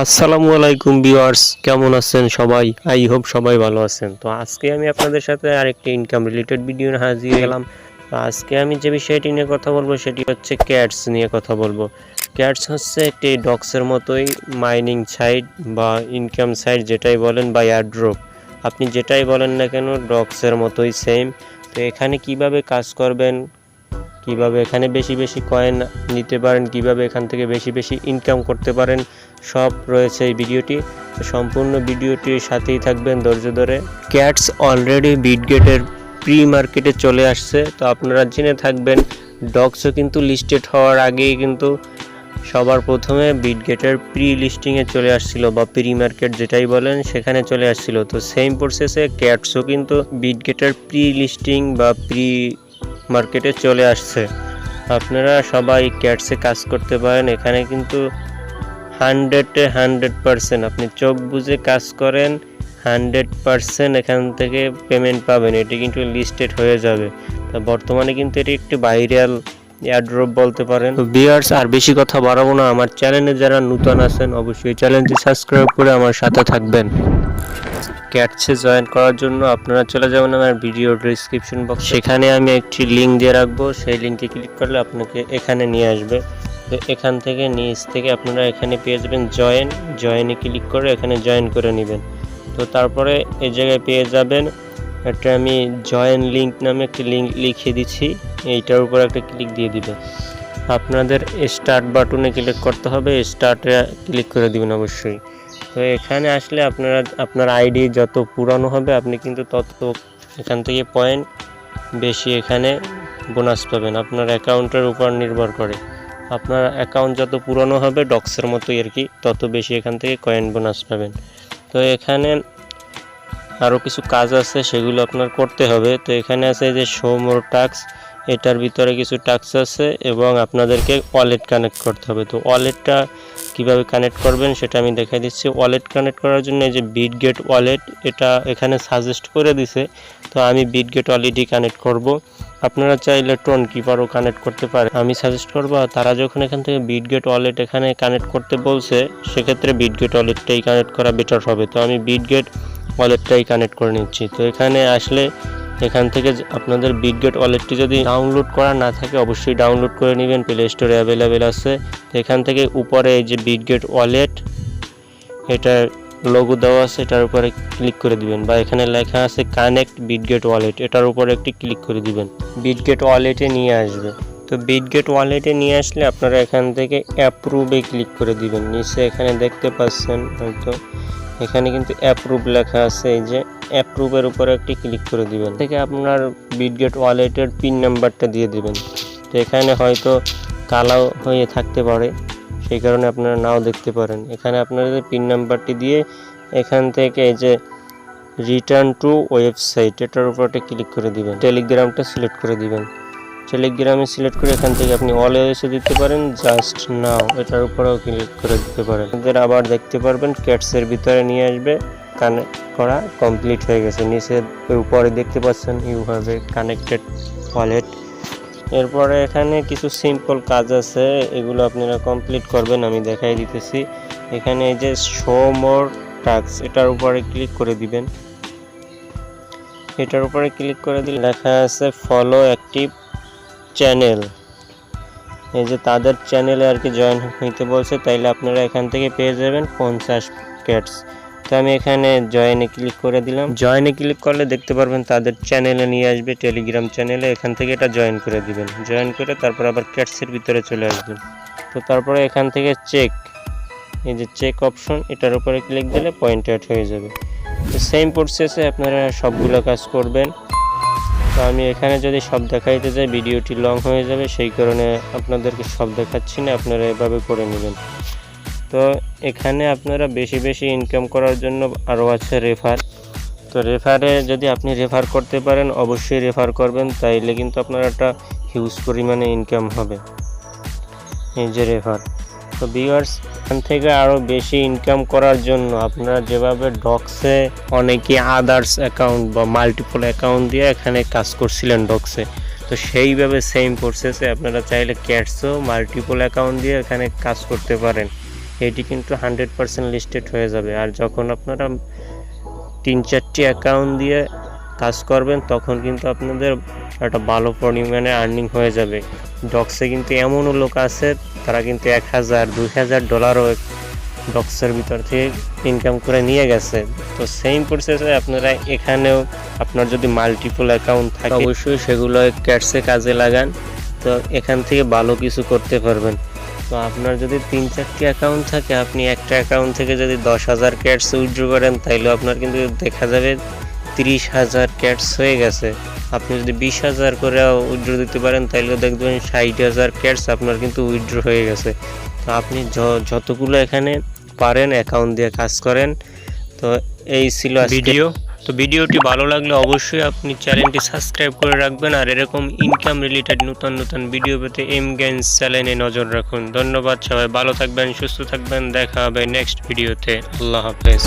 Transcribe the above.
আসসালামু আলাইকুম ভিউয়ার্স, কেমন আছেন সবাই? আই হোপ সবাই ভালো আছেন। তো আজকে আমি আপনাদের সাথে আরেকটি ইনকাম রিলেটেড ভিডিও নিয়ে হাজির হলাম। তো আজকে আমি যে বিষয়টি নিয়ে কথা বলবো সেটি হচ্ছে ক্যাটস নিয়ে কথা বলবো। ক্যাটস হচ্ছে একটি ডক্সের মতোই মাইনিং সাইট বা ইনকাম সাইট যেটাই বলেন বা এয়ারড্রপ, আপনি যেটাই বলেন না কেন ডক্সের মতোই সেম। তো এখানে কিভাবে কাজ করবেন, কিভাবে এখানে বেশি বেশি কয়েন নিতে পারেন, কিভাবে এখান থেকে বেশি বেশি ইনকাম করতে পারেন, সব রয়েছে এই ভিডিওটি। সম্পূর্ণ ভিডিওটির সাথেই থাকবেন ধৈর্য ধরে। ক্যাটস অলরেডি বিটগেটের প্রি মার্কেটে চলে আসছে, তো আপনারা জেনে থাকবেন ডগসও কিন্তু লিস্টেড হওয়ার আগেই কিন্তু সবার প্রথমে বিটগেটের প্রি লিস্টিংয়ে চলে আসছিল বা প্রি মার্কেট যেটাই বলেন সেখানে চলে আসছিল। তো সেম প্রসেসে ক্যাটসও কিন্তু বিটগেটের প্রি লিস্টিং বা প্রি মার্কেটে চলে আসছে। আপনারা সবাই ক্যাটসে কাজ করতে পারেন। এখানে কিন্তু 100% আপনি চোখ বুঝে কাজ করেন, 100% এখান থেকে পেমেন্ট পাবেন। এটি কিন্তু লিস্টেড হয়ে যাবে। তো বর্তমানে কিন্তু এটি একটি ভাইরাল এয়ারড্রপ বলতে পারেন। তো ভিউয়ার্স, আর বেশি কথা বাড়াবো না, আমার চ্যানেলে যারা নতুন আছেন অবশ্যই চ্যানেলটি সাবস্ক্রাইব করে আমার সাথে থাকবেন। ক্যাটসে জয়েন করার জন্য আপনারা চলে যাবেন আমার ভিডিও ডেসক্রিপশন বক্স, সেখানে আমি একটি লিঙ্ক দিয়ে রাখবো। সেই লিঙ্কে ক্লিক করলে আপনাকে এখানে নিয়ে আসবে। তো এখান থেকে নিচ থেকে আপনারা এখানে পেয়ে যাবেন জয়েনে ক্লিক করে এখানে জয়েন করে নেবেন। তো তারপরে এই জায়গায় পেয়ে যাবেন একটা আমি জয়েন লিঙ্ক নামে একটি লিঙ্ক লিখে দিচ্ছি, এইটার উপর একটা ক্লিক দিয়ে দিবেন। আপনাদের স্টার্ট বাটনে ক্লিক করতে হবে, স্টার্টে ক্লিক করে দিবেন অবশ্যই। তো এখানে আসলে আপনার আইডি যত পুরানো হবে আপনি কিন্তু তত এখান থেকে পয়েন্ট বেশি এখানে বোনাস পাবেন। আপনার অ্যাকাউন্টের উপর নির্ভর করে, আপনার অ্যাকাউন্ট যত পুরানো হবে ডক্সের মতোই আর কি, তত বেশি এখান থেকে কয়েন বোনাস পাবেন। তো এখানে আরও কিছু কাজ আছে, সেগুলো আপনার করতে হবে। তো এখানে আছে যে শো মোর টাস্ক, এটার ভিতরে কিছু টাস্ক আছে এবং আপনাদেরকে ওয়ালেট কানেক্ট করতে হবে। তো ওয়ালেটটা কিভাবে কানেক্ট করবেন সেটা আমি দেখাই দিচ্ছি। ওয়ালেট কানেক্ট করার জন্য এই যে বিটগেট ওয়ালেট, এটা এখানে সাজেস্ট করে দিছে। তো আমি বিটগেট ওয়ালেটই কানেক্ট করব। আপনারা চাইলে টোন কিপারও কানেক্ট করতে পারে, আমি সাজেস্ট করবো। তারা যখন এখান থেকে বিটগেট ওয়ালেট এখানে কানেক্ট করতে বলছে, সেক্ষেত্রে বিটগেট ওয়ালেটটাই কানেক্ট করা বেটার হবে। তো আমি বিটগেট ওয়ালেটটাই কানেক্ট করে নিচ্ছি। তো এখানে আসলে এখান থেকে আপনাদের বিটগেট ওয়ালেটটি যদি ডাউনলোড করা না থাকে অবশ্যই ডাউনলোড করে নেবেন, প্লে স্টোরে অ্যাভেলেবেল আছে। তো এখান থেকে উপরে এই যে বিটগেট ওয়ালেট এটা লোগো দেওয়া আছে, এটার উপরে ক্লিক করে দিবেন, বা এখানে লেখা আছে কানেক্ট বিটগেট ওয়ালেট, এটার উপরে একটি ক্লিক করে দিবেন। বিটগেট ওয়ালেটে নিয়ে আসবে। তো বিটগেট ওয়ালেটে নিয়ে আসলে আপনারা এখান থেকে অ্যাপ্রুভে ক্লিক করে দিবেন। নিচে এখানে দেখতে পাচ্ছেন হয়তো, এখানে কিন্তু অ্যাপ্রুভ লেখা আছে, এই যে অ্যাপ্রুভের উপরে একটি ক্লিক করে দিবেন। থেকে আপনার বিটগেট ওয়ালেটের পিন নাম্বারটা দিয়ে দিবেন। তো এখানে হয়তো কালো হয়ে থাকতে পারে, সেই কারণে আপনারা নাও দেখতে পারেন। এখানে আপনাদের পিন নাম্বারটি দিয়ে এখান থেকে এই যে রিটার্ন টু ওয়েবসাইট, এটার উপর একটা ক্লিক করে দিবেন। টেলিগ্রামটা সিলেক্ট করে দিবেন। টেলিগ্রামে সিলেক্ট করে এখান থেকে আপনি অলওয়েজও দিতে পারেন, জাস্ট নাও এটার উপরেও ক্লিক করে দিতে পারেন। এদের আবার দেখতে পারবেন ক্যাটসের ভিতরে নিয়ে আসবে, কানেক্ট করা কমপ্লিট হয়ে গেছে। নিচে উপরে দেখতে পাচ্ছেন you have a connected wallet. এরপরে এখানে কিছু সিম্পল কাজ আছে, এগুলো আপনারা কমপ্লিট করবেন, আমি দেখাই দিতেছি। এখানে এই যে শো মোর টাস্ক, এটার উপরে ক্লিক করে দিবেন। এটার উপরে ক্লিক করে দিলে লেখা আছে ফলো অ্যাক্টিভ চ্যানেল, এই যে তাদের চ্যানেলে আর কি জয়েন হইতে বলছে, তাইলে আপনারা এখান থেকে পেয়ে যাবেন 50 ক্যাটস। তো আমি এখানে জয়েনে ক্লিক করে দিলাম। জয়েনে ক্লিক করলে দেখতে পারবেন তাদের চ্যানেলে নিয়ে আসবে, টেলিগ্রাম চ্যানেলে। এখান থেকে এটা জয়েন করে দিবেন। জয়েন করে তারপর আবার ক্যাটসের ভিতরে চলে আসবেন। তো তারপরে এখান থেকে চেক, এই যে চেক অপশন, এটার উপরে ক্লিক দিলে পয়েন্ট অ্যাড হয়ে যাবে। তো সেম প্রসেসে আপনারা সবগুলো কাজ করবেন। তো আমি এখানে যদি সব দেখাইতে যাই ভিডিওটি লং হয়ে যাবে, সেই কারণে আপনাদেরকে সব দেখাচ্ছি না, আপনারা এভাবে করে নেবেন। তো এখানে আপনারা বেশি বেশি ইনকাম করার জন্য আরও আছে রেফার। তো রেফারে যদি আপনি রেফার করতে পারেন অবশ্যই রেফার করবেন, তাইলে কিন্তু আপনার একটা হিউজ পরিমাণে ইনকাম হবে। এই যে রেফার। তো ভিউয়ার্স, এখান থেকে আরও বেশি ইনকাম করার জন্য আপনারা যেভাবে ডক্সে অনেকে আদার্স অ্যাকাউন্ট বা মাল্টিপল অ্যাকাউন্ট দিয়ে এখানে কাজ করছিলেন ডক্সে, তো সেইভাবে সেম প্রসেসে আপনারা চাইলে ক্যাটসও মাল্টিপল অ্যাকাউন্ট দিয়ে এখানে কাজ করতে পারেন। এটি কিন্তু 100% লিস্টেড হয়ে যাবে। আর যখন আপনারা 3-4টি অ্যাকাউন্ট দিয়ে কাজ করবেন তখন কিন্তু আপনাদের একটা ভালো পরিমাণে আর্নিং হয়ে যাবে। ডক্সে কিন্তু এমনও লোক আছে তারা কিন্তু $1000-2000 ডক্সের ভিতর থেকে ইনকাম করে নিয়ে গেছে। তো সেম প্রসেসে আপনারা এখানেও আপনার যদি মাল্টিপল অ্যাকাউন্ট থাকে অবশ্যই সেগুলো ক্যাটসে কাজে লাগান, তো এখান থেকে ভালো কিছু করতে পারবেন। তো আপনার যদি 3-4টি অ্যাকাউন্ট থাকে, আপনি একটা অ্যাকাউন্ট থেকে যদি 10,000 ক্যাটস উইথড্র করেন তাইলে আপনার কিন্তু দেখা যাবে 30,000 ক্যাটস হয়ে গেছে। আপনি যদি 20,000 করে উইথড্র দিতে পারেন তাইলেও দেখবেন 60,000 ক্যাটস আপনার কিন্তু উইথড্র হয়ে গেছে। তো আপনি যতগুলো এখানে পারেন অ্যাকাউন্ট দিয়ে কাজ করেন। তো এই ছিল ভিডিও। তো ভিডিওটি ভালো লাগলে অবশ্যই আপনি চ্যানেলটি সাবস্ক্রাইব করে রাখবেন, আর এরকম ইনকাম রিলেটেড নতুন ভিডিও পেতে এম গেমস চ্যানেলে নজর রাখুন। ধন্যবাদ, সবাই ভালো থাকবেন, সুস্থ থাকবেন, দেখা হবে নেক্সট ভিডিওতে। আল্লাহ হাফেজ।